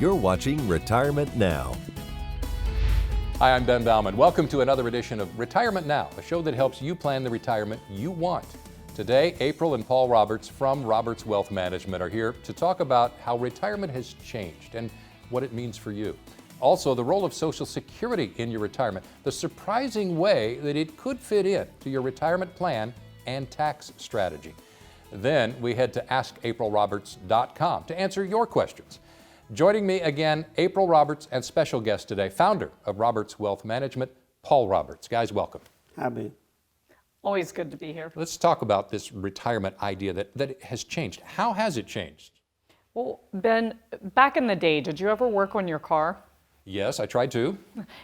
You're watching Retirement Now. Hi, I'm Ben Bauman. Welcome to another edition of Retirement Now, a show that helps you plan the retirement you want. Today, April and Paul Roberts from Roberts Wealth Management are here to talk about how retirement has changed and what it means for you. Also, the role of Social Security in your retirement, the surprising way that it could fit in to your retirement plan and tax strategy. Then we head to askaprilroberts.com to answer your questions. Joining me again, April Roberts and special guest today, founder of Roberts Wealth Management, Paul Roberts. Guys, welcome. Hi, Ben. Always good to be here. Let's talk about this retirement idea that has changed. How has it changed? Well, Ben, back in the day, did you ever work on your car? Yes, I tried to.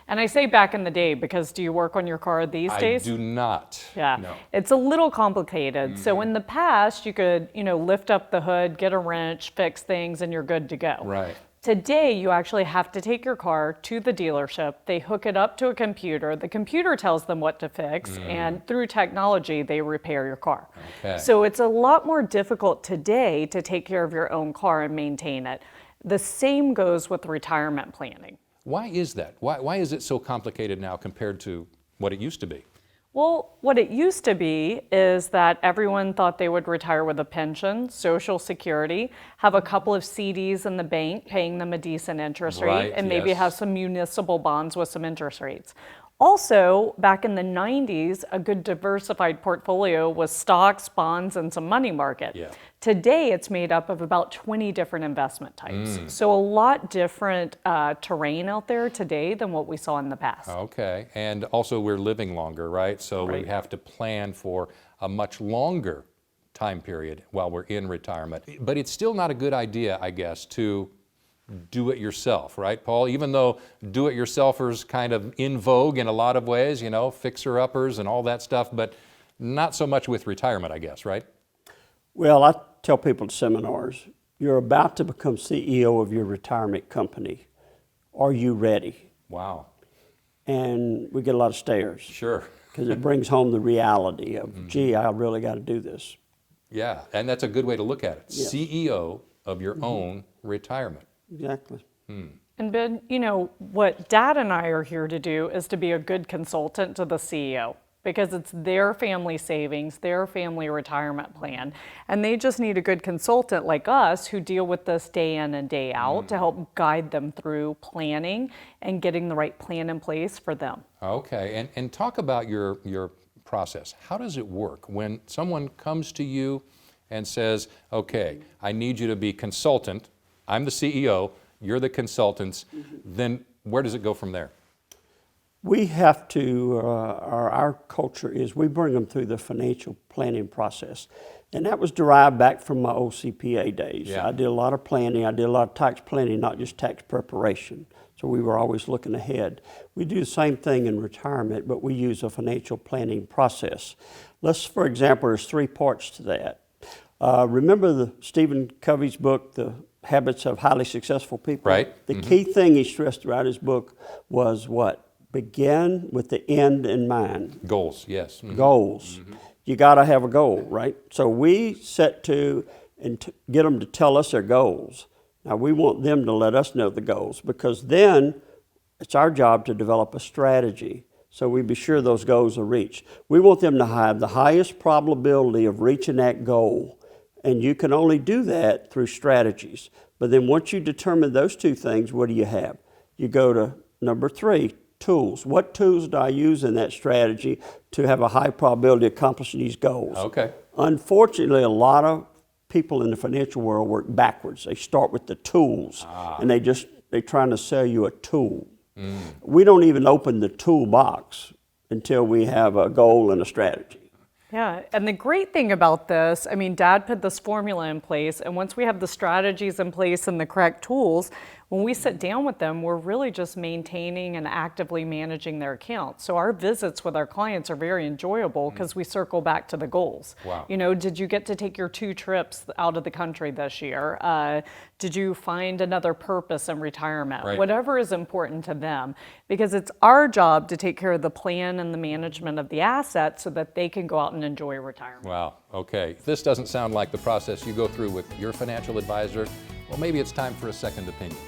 And I say back in the day because do you work on your car these days? I do not. Yeah, No. It's a little complicated. So in the past, you could, lift up the hood, get a wrench, fix things, and you're good to go. Right. Today, you actually have to take your car to the dealership. They hook it up to a computer. The computer tells them what to fix, and through technology, they repair your car. Okay. So it's a lot more difficult today to take care of your own car and maintain it. The same goes with retirement planning. Why is that? Why is it so complicated now compared to what it used to be? Well, what it used to be is that everyone thought they would retire with a pension, Social Security, have a couple of CDs in the bank paying them a decent interest rate, Right, and maybe yes. have some municipal bonds with some interest rates. Also, back in the 90s, a good diversified portfolio was stocks, bonds, and some money market. Yeah. Today, it's made up of about 20 different investment types. So a lot different terrain out there today than what we saw in the past. Okay, and also we're living longer, right? So we Right. have to plan for a much longer time period while we're in retirement. But it's still not a good idea, I guess, to do it yourself, right, Paul? Even though do-it-yourselfers kind of in vogue in a lot of ways, fixer-uppers and all that stuff, but not so much with retirement, I guess, right? Well, I tell people at seminars, you're about to become CEO of your retirement company. Are you ready? Wow, And we get a lot of stares sure. because it brings home the reality of, gee, I really got to do this. Yeah, and that's a good way to look at it. Yes. CEO of your own retirement. Exactly. And Ben, what Dad and I are here to do is to be a good consultant to the CEO because it's their family savings, their family retirement plan, and they just need a good consultant like us who deal with this day in and day out to help guide them through planning and getting the right plan in place for them. Okay, and talk about your process. How does it work when someone comes to you and says, okay, I need you to be consultant, I'm the CEO, you're the consultants, then where does it go from there? We have to, our culture is we bring them through the financial planning process. And that was derived back from my old CPA days. Yeah. I did a lot of planning. I did a lot of tax planning, not just tax preparation. So we were always looking ahead. We do the same thing in retirement, but we use a financial planning process. For example, there's 3 parts to that. Remember the Stephen Covey's book, The Habits of Highly Successful People? Right. The key thing he stressed throughout his book was what? Begin with the end in mind. Goals, yes. Goals. You got to have a goal, right? So we set to and get them to tell us their goals. Now we want them to let us know the goals because then it's our job to develop a strategy so we be sure those goals are reached. We want them to have the highest probability of reaching that goal, and you can only do that through strategies. But then once you determine those 2 things, what do you have? You go to number 3, tools. What tools do I use in that strategy to have a high probability of accomplishing these goals? Okay. Unfortunately, a lot of people in the financial world work backwards. They start with the tools, and they're trying to sell you a tool. We don't even open the toolbox until we have a goal and a strategy. Yeah, and the great thing about this, Dad put this formula in place, and once we have the strategies in place and the correct tools, when we sit down with them, we're really just maintaining and actively managing their accounts. So our visits with our clients are very enjoyable because we circle back to the goals. Wow. Did you get to take your 2 trips out of the country this year? Did you find another purpose in retirement? Right. Whatever is important to them, because it's our job to take care of the plan and the management of the assets so that they can go out and enjoy retirement. Wow, okay. If this doesn't sound like the process you go through with your financial advisor, well, maybe it's time for a second opinion.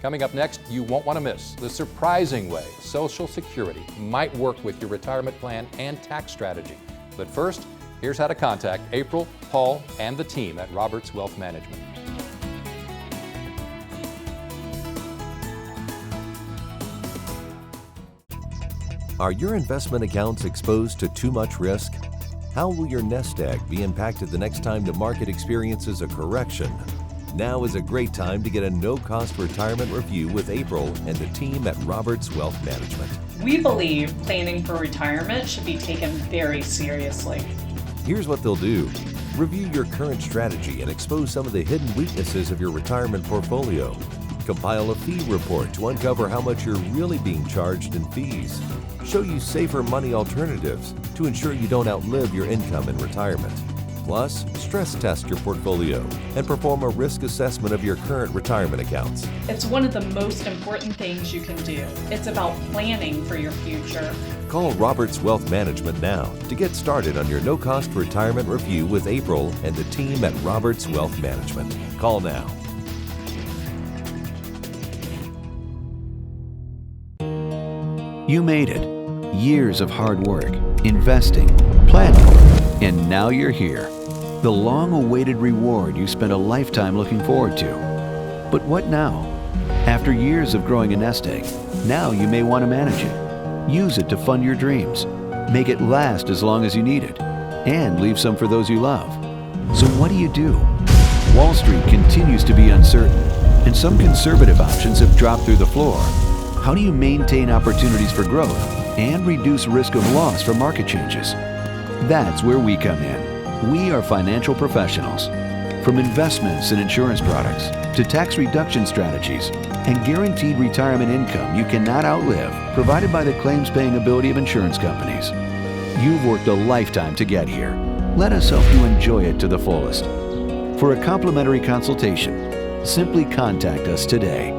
Coming up next, you won't want to miss the surprising way Social Security might work with your retirement plan and tax strategy. But first, here's how to contact April, Paul, and the team at Roberts Wealth Management. Are your investment accounts exposed to too much risk? How will your nest egg be impacted the next time the market experiences a correction? Now is a great time to get a no-cost retirement review with April and the team at Roberts Wealth Management. We believe planning for retirement should be taken very seriously. Here's what they'll do. Review your current strategy and expose some of the hidden weaknesses of your retirement portfolio. Compile a fee report to uncover how much you're really being charged in fees. Show you safer money alternatives to ensure you don't outlive your income in retirement. Plus, stress test your portfolio and perform a risk assessment of your current retirement accounts. It's one of the most important things you can do. It's about planning for your future. Call Roberts Wealth Management now to get started on your no-cost retirement review with April and the team at Roberts Wealth Management. Call now. You made it. Years of hard work, investing, planning, and now you're here. The long-awaited reward you spent a lifetime looking forward to. But what now? After years of growing a nest egg, now you may want to manage it. Use it to fund your dreams. Make it last as long as you need it. And leave some for those you love. So what do? Wall Street continues to be uncertain, and some conservative options have dropped through the floor. How do you maintain opportunities for growth and reduce risk of loss from market changes? That's where we come in. We are financial professionals. From investments and insurance products to tax reduction strategies and guaranteed retirement income you cannot outlive, provided by the claims-paying ability of insurance companies. You've worked a lifetime to get here. Let us help you enjoy it to the fullest. For a complimentary consultation, simply contact us today.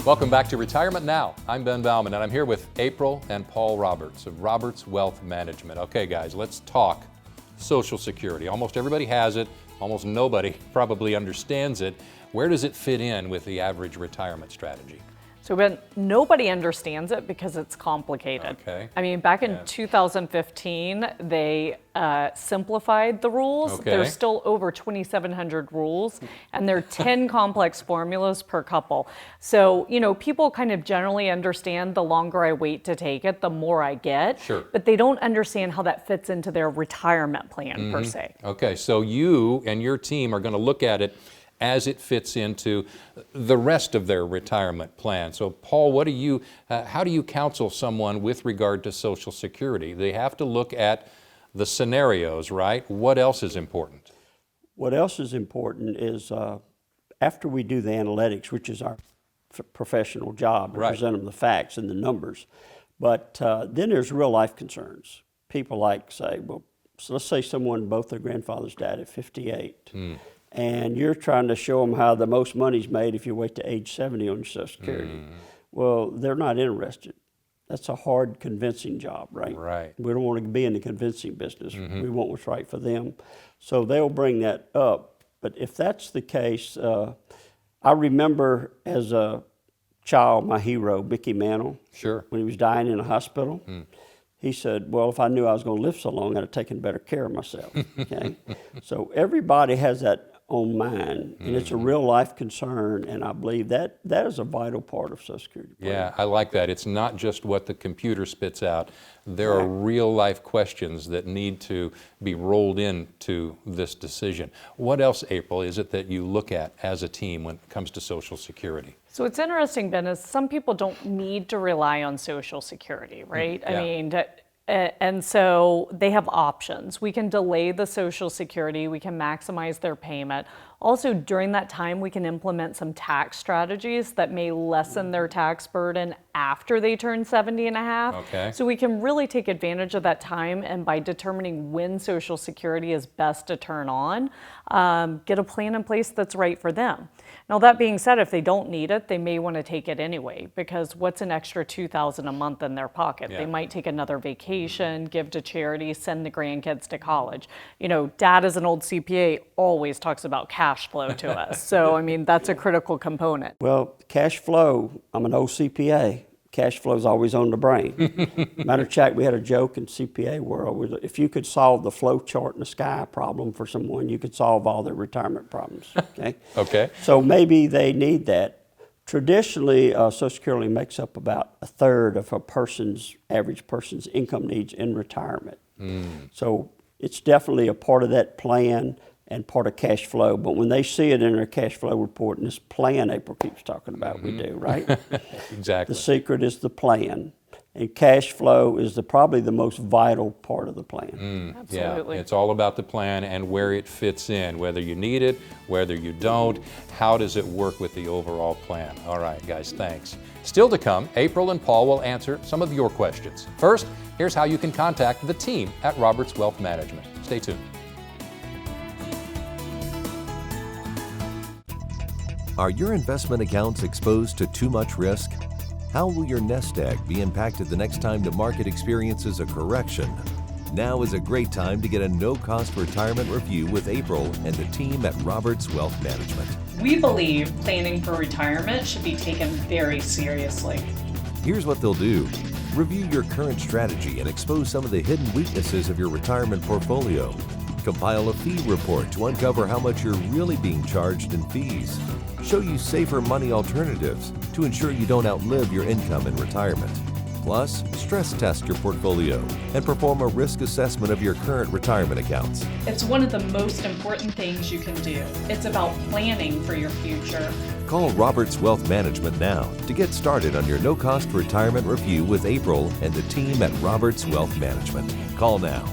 Welcome back to Retirement Now. I'm Ben Bauman, and I'm here with April and Paul Roberts of Roberts Wealth Management. Okay, guys, let's talk Social Security. Almost everybody has it. Almost nobody probably understands it. Where does it fit in with the average retirement strategy? So Ben, nobody understands it because it's complicated. Okay. I mean, back in 2015, they simplified the rules. Okay. There's still over 2,700 rules, and there are 10 complex formulas per couple. So, people kind of generally understand the longer I wait to take it, the more I get. Sure. But they don't understand how that fits into their retirement plan per se. Okay, so you and your team are going to look at it as it fits into the rest of their retirement plan. So Paul, how do you counsel someone with regard to Social Security? They have to look at the scenarios, right? What else is important? What else is important is after we do the analytics, which is our professional job, to Right. present them the facts and the numbers. But then there's real life concerns. People like say, well, so let's say both their grandfathers died at 58. And you're trying to show them how the most money's made if you wait to age 70 on your Social Security. Well, they're not interested. That's a hard convincing job, right? Right. We don't want to be in the convincing business. We want what's right for them. So they'll bring that up. But if that's the case, I remember as a child, my hero, Mickey Mantle, Sure. when he was dying in a hospital, he said, well, if I knew I was going to live so long, I'd have taken better care of myself. Okay? So everybody has that on mind, and it's a real life concern, and I believe that is a vital part of Social Security. Yeah, I like that. It's not just what the computer spits out. There are real life questions that need to be rolled into this decision. What else, April, is it that you look at as a team when it comes to Social Security? So what's interesting, Ben, is some people don't need to rely on Social Security, right? Yeah. I mean, and so they have options. We can delay the Social Security, we can maximize their payment, Also, during that time, we can implement some tax strategies that may lessen their tax burden after they turn 70 and a half. Okay. So we can really take advantage of that time, and by determining when Social Security is best to turn on, get a plan in place that's right for them. Now, that being said, if they don't need it, they may want to take it anyway, because what's an extra $2,000 a month in their pocket? Yeah. They might take another vacation, give to charity, send the grandkids to college. You know, Dad, as an old CPA, always talks about cash flow to us. So, I mean, that's a critical component. Well, cash flow, I'm an old CPA. Cash flow is always on the brain. Matter of fact, we had a joke in CPA world. If you could solve the flow chart in the sky problem for someone, you could solve all their retirement problems. Okay. Okay. So maybe they need that. Traditionally, Social Security makes up about a third of average person's income needs in retirement. So it's definitely a part of that plan and part of cash flow. But when they see it in their cash flow report, and this plan April keeps talking about, we do, right? Exactly. The secret is the plan. And cash flow is probably the most vital part of the plan. Absolutely. Yeah, it's all about the plan and where it fits in, whether you need it, whether you don't, how does it work with the overall plan. All right, guys, thanks. Still to come, April and Paul will answer some of your questions. First, here's how you can contact the team at Roberts Wealth Management. Stay tuned. Are your investment accounts exposed to too much risk? How will your nest egg be impacted the next time the market experiences a correction? Now is a great time to get a no-cost retirement review with April and the team at Roberts Wealth Management. We believe planning for retirement should be taken very seriously. Here's what they'll do. Review your current strategy and expose some of the hidden weaknesses of your retirement portfolio. Compile a fee report to uncover how much you're really being charged in fees. Show you safer money alternatives to ensure you don't outlive your income in retirement. Plus, stress test your portfolio and perform a risk assessment of your current retirement accounts. It's one of the most important things you can do. It's about planning for your future. Call Roberts Wealth Management now to get started on your no-cost retirement review with April and the team at Roberts Wealth Management. Call now.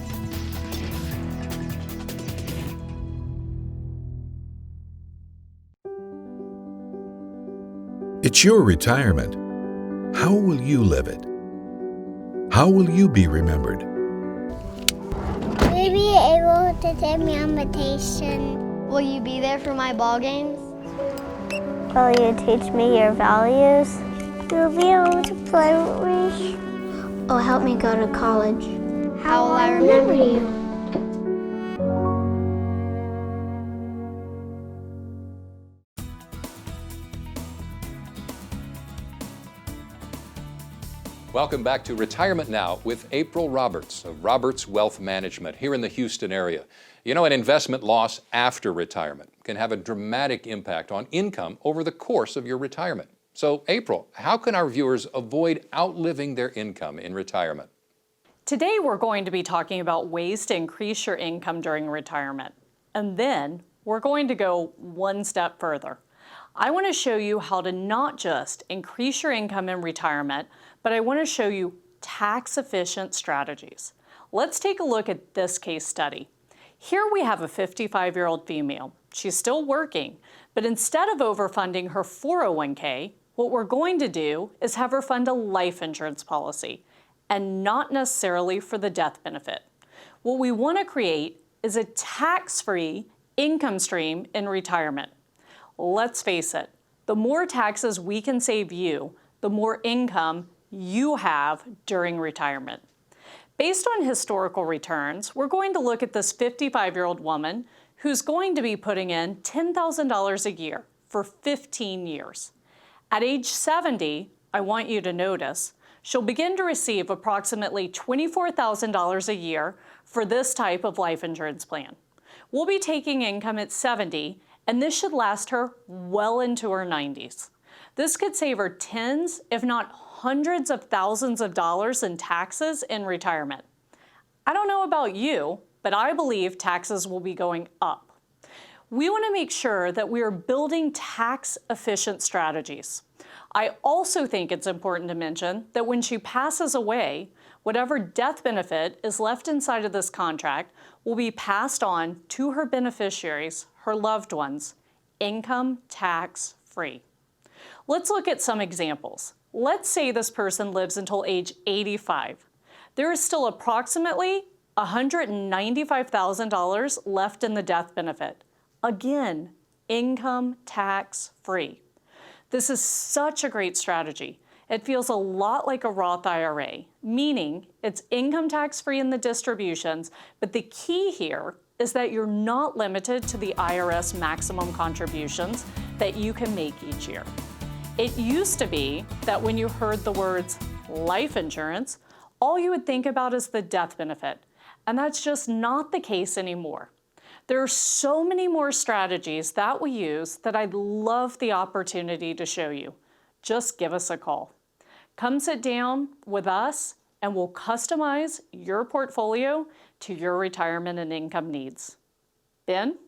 It's your retirement. How will you live it? How will you be remembered? Will you be able to take me on vacation? Will you be there for my ball games? Will you teach me your values? You'll be able to play with me. Oh, help me go to college. How will I remember you? Welcome back to Retirement Now with April Roberts of Roberts Wealth Management here in the Houston area. You know, an investment loss after retirement can have a dramatic impact on income over the course of your retirement. So, April, how can our viewers avoid outliving their income in retirement? Today, we're going to be talking about ways to increase your income during retirement. And then we're going to go one step further. I want to show you how to not just increase your income in retirement, but I want to show you tax-efficient strategies. Let's take a look at this case study. Here we have a 55-year-old female. She's still working, but instead of overfunding her 401k, what we're going to do is have her fund a life insurance policy, and not necessarily for the death benefit. What we want to create is a tax-free income stream in retirement. Let's face it, the more taxes we can save you, the more income you have during retirement. Based on historical returns, we're going to look at this 55-year-old woman who's going to be putting in $10,000 a year for 15 years. At age 70, I want you to notice, she'll begin to receive approximately $24,000 a year for this type of life insurance plan. We'll be taking income at 70, and this should last her well into her 90s. This could save her tens, if not hundreds of thousands of dollars in taxes in retirement. I don't know about you, but I believe taxes will be going up. We want to make sure that we are building tax-efficient strategies. I also think it's important to mention that when she passes away, whatever death benefit is left inside of this contract will be passed on to her beneficiaries, her loved ones, income tax free. Let's look at some examples. Let's say this person lives until age 85. There is still approximately $195,000 left in the death benefit. Again, income tax free. This is such a great strategy. It feels a lot like a Roth IRA, meaning it's income tax free in the distributions, but the key here is that you're not limited to the IRS maximum contributions that you can make each year. It used to be that when you heard the words life insurance, all you would think about is the death benefit, and that's just not the case anymore. There are so many more strategies that we use that I'd love the opportunity to show you. Just give us a call. Come sit down with us and we'll customize your portfolio to your retirement and income needs. Ben?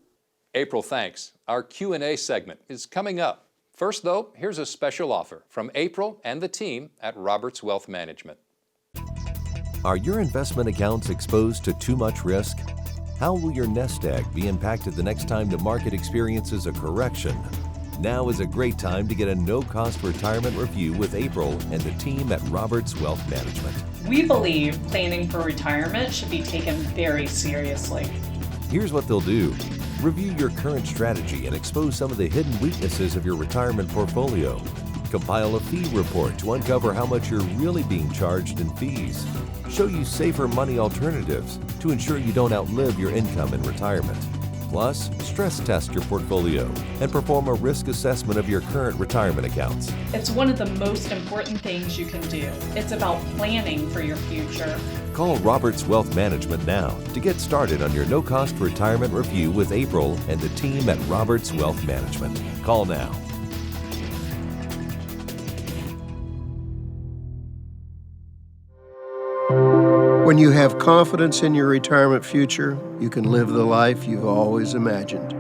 April, thanks. Our Q&A segment is coming up. First, though, here's a special offer from April and the team at Roberts Wealth Management. Are your investment accounts exposed to too much risk? How will your nest egg be impacted the next time the market experiences a correction? Now is a great time to get a no-cost retirement review with April and the team at Roberts Wealth Management. We believe planning for retirement should be taken very seriously. Here's what they'll do. Review your current strategy and expose some of the hidden weaknesses of your retirement portfolio. Compile a fee report to uncover how much you're really being charged in fees. Show you safer money alternatives to ensure you don't outlive your income in retirement. Plus, stress test your portfolio and perform a risk assessment of your current retirement accounts. It's one of the most important things you can do. It's about planning for your future. Call Roberts Wealth Management now to get started on your no-cost retirement review with April and the team at Roberts Wealth Management. Call now. When you have confidence in your retirement future, you can live the life you've always imagined.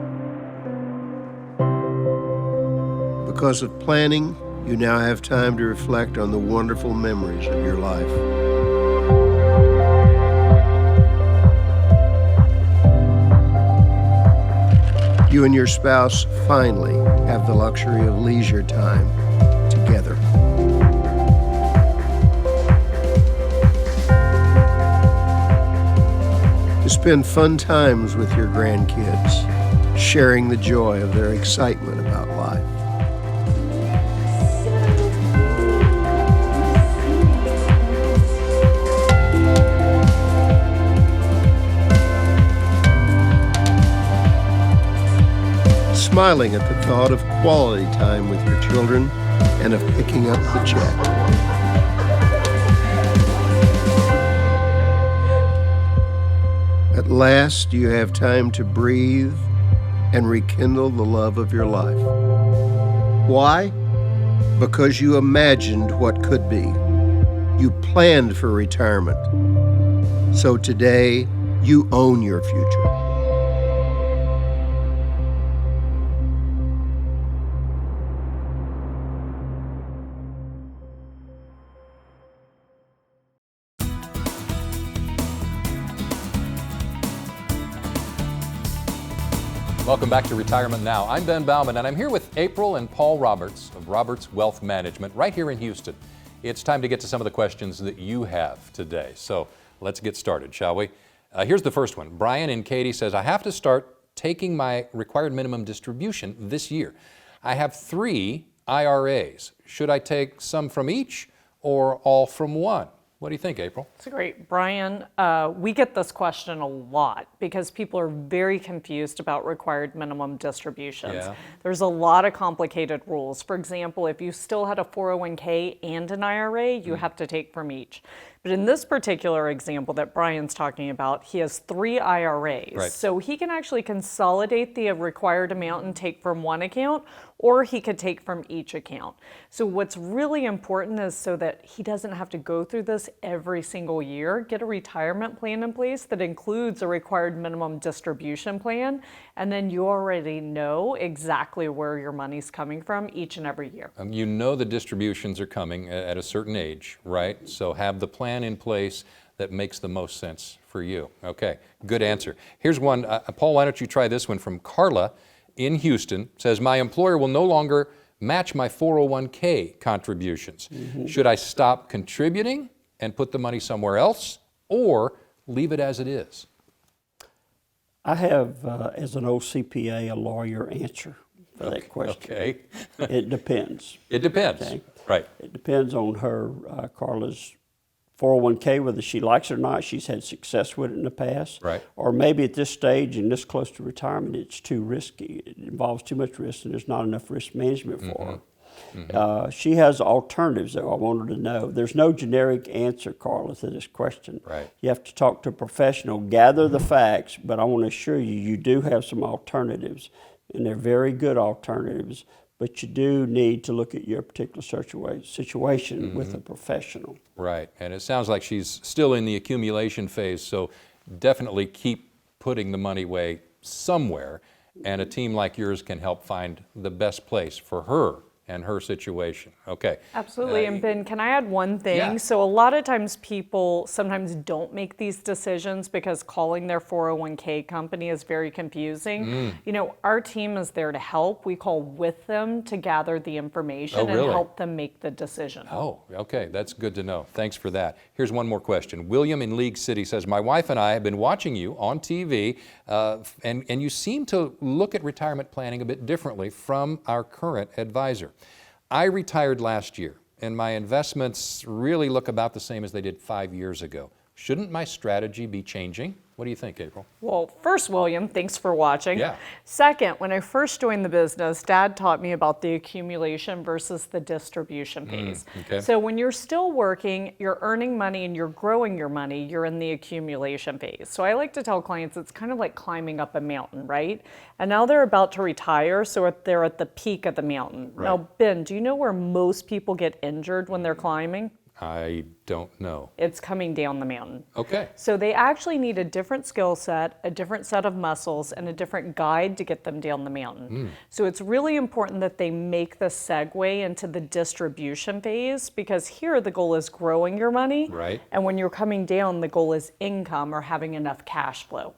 Because of planning, you now have time to reflect on the wonderful memories of your life. You and your spouse finally have the luxury of leisure time together. To spend fun times with your grandkids, sharing the joy of their excitement about life. Smiling at the thought of quality time with your children and of picking up the check. At last, you have time to breathe and rekindle the love of your life. Why? Because you imagined what could be. You planned for retirement. So today, you own your future. Welcome back to Retirement Now. I'm Ben Bauman, and I'm here with April and Paul Roberts of Roberts Wealth Management right here in Houston. It's time to get to some of the questions that you have today. So let's get started, shall we? Here's the first one. Brian in Katy says, I have to start taking my required minimum distribution this year. I have 3 IRAs. Should I take some from each or all from one? What do you think, April? It's great. Brian, we get this question a lot because people are very confused about required minimum distributions. Yeah. There's a lot of complicated rules. For example, if you still had a 401k and an IRA, you have to take from each. But in this particular example that Brian's talking about, he has 3 IRAs. Right. So he can actually consolidate the required amount and take from one account, or he could take from each account. So what's really important is so that he doesn't have to go through this every single year, get a retirement plan in place that includes a required minimum distribution plan, and then you already know exactly where your money's coming from each and every year. You know the distributions are coming at a certain age, right? So have the plan in place that makes the most sense for you. Okay, good answer. Here's one. Paul, why don't you try this one from Carla in Houston says, my employer will no longer match my 401k contributions. Should I stop contributing and put the money somewhere else, or leave it as it is? I have, as an old CPA, a lawyer answer for that question. Okay. It depends. It depends. Okay? Right. It depends on her, Carla's 401k, whether she likes it or not. She's had success with it in the past. Right. Or maybe at this stage and this close to retirement, it's too risky. It involves too much risk and there's not enough risk management for her. She has alternatives, though. I want her to know. There's no generic answer, Carla, to this question. Right. You have to talk to a professional, gather the facts, but I want to assure you, you do have some alternatives, and they're very good alternatives, but you do need to look at your particular situation with a professional. Right, and it sounds like she's still in the accumulation phase, so definitely keep putting the money away somewhere, and a team like yours can help find the best place for her and her situation. Okay. Absolutely. And Ben, can I add one thing? Yeah. So a lot of times people sometimes don't make these decisions because calling their 401k company is very confusing. You know, our team is there to help. We call with them to gather the information and help them make the decision. Oh, okay. That's good to know. Thanks for that. Here's one more question. William in League City says, my wife and I have been watching you on TV, and you seem to look at retirement planning a bit differently from our current advisor. I retired last year, and my investments really look about the same as they did 5 years ago. Shouldn't my strategy be changing? What do you think, April? Well, first, William, thanks for watching. Yeah. Second, when I first joined the business, Dad taught me about the accumulation versus the distribution phase. Okay. So when you're still working, you're earning money and you're growing your money, you're in the accumulation phase. So I like to tell clients it's kind of like climbing up a mountain, right? And now they're about to retire, so they're at the peak of the mountain. Right. Now, Ben, do you know where most people get injured when they're climbing? I don't know. It's coming down the mountain. Okay. So they actually need a different skill set, a different set of muscles, and a different guide to get them down the mountain. So it's really important that they make the segue into the distribution phase, because here the goal is growing your money. Right. And when you're coming down, the goal is income or having enough cash flow.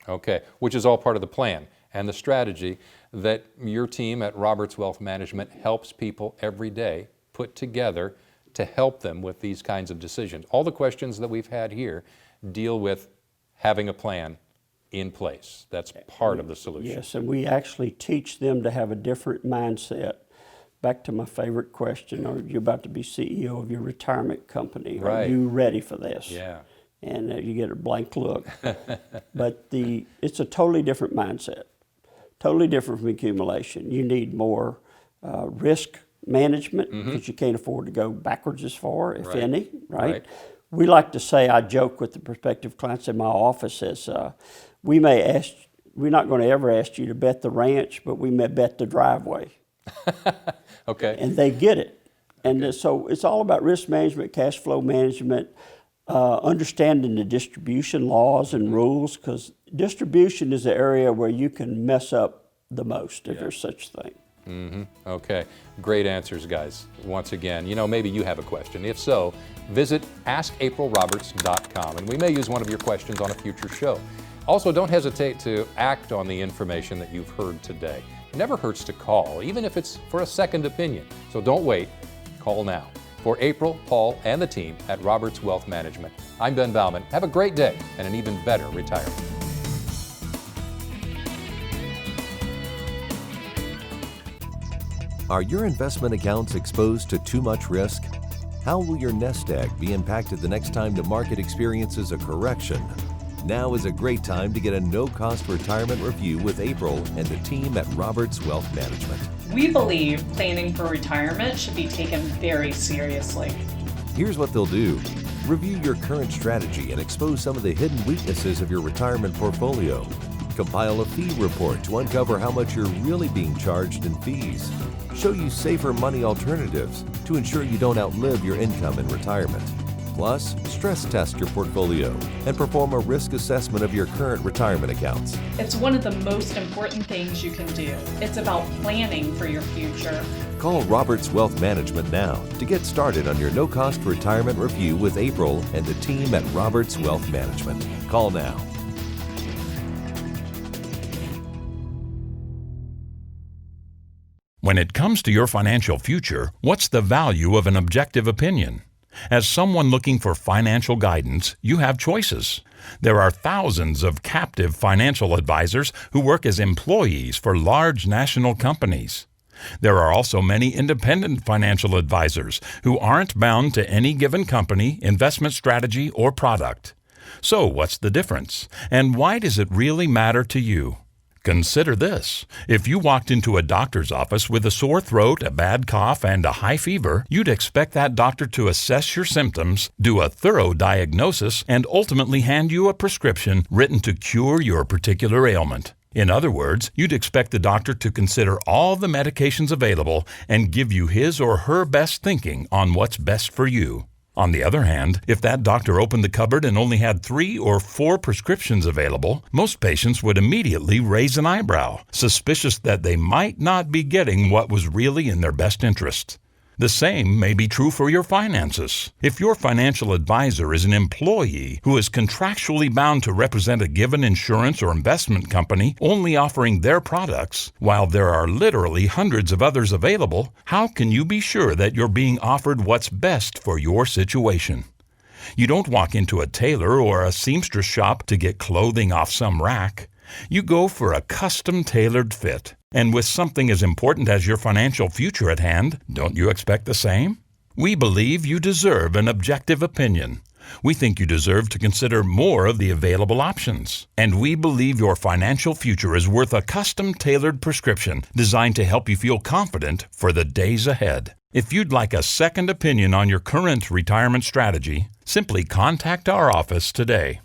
Okay, which is all part of the plan and the strategy that your team at Roberts Wealth Management helps people every day put together to help them with these kinds of decisions. All the questions that we've had here deal with having a plan in place. That's part of the solution. Yes, and we actually teach them to have a different mindset. Back to my favorite question, are you about to be CEO of your retirement company? Right. Are you ready for this? Yeah. And you get a blank look. But it's a totally different mindset, totally different from accumulation. You need more risk management, because you can't afford to go backwards as far, if any, right? We like to say, I joke with the prospective clients in my office, says, we're not going to ever ask you to bet the ranch, but we may bet the driveway. Okay. And they get it. And so it's all about risk management, cash flow management, understanding the distribution laws and rules, because distribution is the area where you can mess up the most, if there's such a thing. Okay, great answers, guys. Once again, maybe you have a question. If so, visit askaprilroberts.com, and we may use one of your questions on a future show. Also, don't hesitate to act on the information that you've heard today. It never hurts to call, even if it's for a second opinion. So don't wait, call now. For April, Paul, and the team at Roberts Wealth Management, I'm Ben Bauman. Have a great day and an even better retirement. Are your investment accounts exposed to too much risk? How will your nest egg be impacted the next time the market experiences a correction? Now is a great time to get a no-cost retirement review with April and the team at Roberts Wealth Management. We believe planning for retirement should be taken very seriously. Here's what they'll do. Review your current strategy and expose some of the hidden weaknesses of your retirement portfolio. Compile a fee report to uncover how much you're really being charged in fees. Show you safer money alternatives to ensure you don't outlive your income in retirement. Plus, stress test your portfolio and perform a risk assessment of your current retirement accounts. It's one of the most important things you can do. It's about planning for your future. Call Roberts Wealth Management now to get started on your no-cost retirement review with April and the team at Roberts Wealth Management. Call now. When it comes to your financial future, what's the value of an objective opinion? As someone looking for financial guidance, you have choices. There are thousands of captive financial advisors who work as employees for large national companies. There are also many independent financial advisors who aren't bound to any given company, investment strategy, or product. So what's the difference? And why does it really matter to you? Consider this. If you walked into a doctor's office with a sore throat, a bad cough, and a high fever, you'd expect that doctor to assess your symptoms, do a thorough diagnosis, and ultimately hand you a prescription written to cure your particular ailment. In other words, you'd expect the doctor to consider all the medications available and give you his or her best thinking on what's best for you. On the other hand, if that doctor opened the cupboard and only had 3 or 4 prescriptions available, most patients would immediately raise an eyebrow, suspicious that they might not be getting what was really in their best interest. The same may be true for your finances. If your financial advisor is an employee who is contractually bound to represent a given insurance or investment company, only offering their products, while there are literally hundreds of others available, how can you be sure that you're being offered what's best for your situation? You don't walk into a tailor or a seamstress shop to get clothing off some rack. You go for a custom-tailored fit. And with something as important as your financial future at hand, don't you expect the same? We believe you deserve an objective opinion. We think you deserve to consider more of the available options. And we believe your financial future is worth a custom-tailored prescription designed to help you feel confident for the days ahead. If you'd like a second opinion on your current retirement strategy, simply contact our office today.